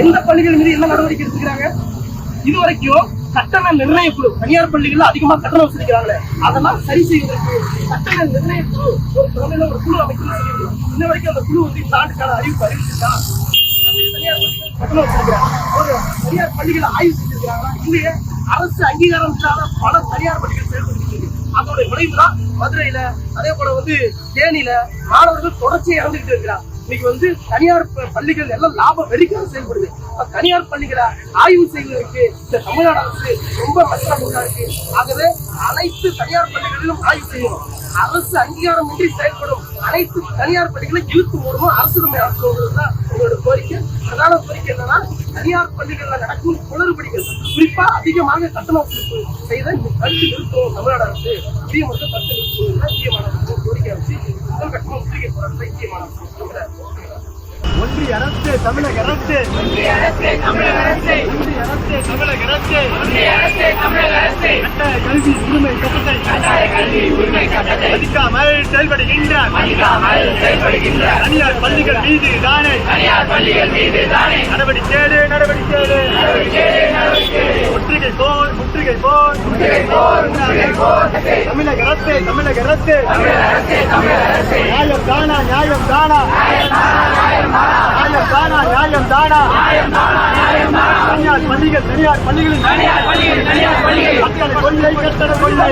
எந்த பள்ளிகள் மீது என்ன நடவடிக்கை எடுத்துக்கிறாங்க? இதுவரைக்கும் கட்டண நிர்ணய குழு தனியார் பள்ளிகள் அதிகமா கட்டணம் வசூலிக்கிறாங்களே, அதெல்லாம் சரி செய்வதற்கு கட்டண நிர்ணய குழு ஒரு தலைமையில ஒரு குழு அமைக்கணும்னு சொல்லியிருக்கோம். இன்ன வரைக்கும் அந்த குழு இந்த ஆண்டுக்கான அறிவிச்சிருக்கா? தனியார் பள்ளிகள் கட்டணம் வசூலிக்கிறாங்க, ஒரு தனியார் பள்ளிகளை ஆய்வு செஞ்சிருக்கிறாங்களா? இல்லையே. அரசு அங்கீகாரம் இல்லாத பல தனியார் பள்ளிகள் செயல்படுத்தி அதோட விளைவுதான் மதுரையில, அதே போல தேனியில மாணவர்கள் தொடர்ச்சியை இறந்துகிட்டு இருக்கிறாங்க. இன்னைக்கு தனியார் பள்ளிகள் எல்லாம் லாபம் வெடிக்க செயல்படுது. தனியார் பள்ளிகளை ஆய்வு செய்வதற்கு இந்த தமிழ்நாடு அரசு ரொம்ப கஷ்டப்பட்டா இருக்கு. ஆகவே அனைத்து தனியார் பள்ளிகளிலும் ஆய்வு செய்யணும். அரசு அங்கீகாரம் இன்றி செயல்படும் அனைத்து தனியார் பள்ளிகளை இழுத்து மூடணும், அரசுரிமை ஆக்குவதுதான் உங்களோட கோரிக்கை. பிரதான கோரிக்கை என்னன்னா, தனியார் பள்ளிகள்ல நடக்கும் குளறுபடிகள், குறிப்பா அதிகமாக கட்டண வசூலிப்பு செய்த இந்த கல்வி நிறுத்தம் தமிழ்நாடு அரசு முக்கியமாக கருத்து முக்கியமான கோரிக்கை வச்சு முதல் கட்டணம் முற்றுகை போராட்டத்தை முக்கியமான ஒன்றிய அரசு தமிழக அரசு ஒன்றிய அரசு தமிழக அரசு ஒன்றிய அரசு தமிழக அரசு ஒன்றிய அரசு தமிழக அரசு கட்டாய கல்வி உரிமை சட்டத்தை மதிக்காமல் செயல்படுகின்ற தனியார் பள்ளிகள் மீது தானே நடவடிக்கை முற்றுகை போர் தமிழக அரசு நியாயம் தானா தனியார் பள்ளிகளின் கொள்கை கட்டண கொள்கை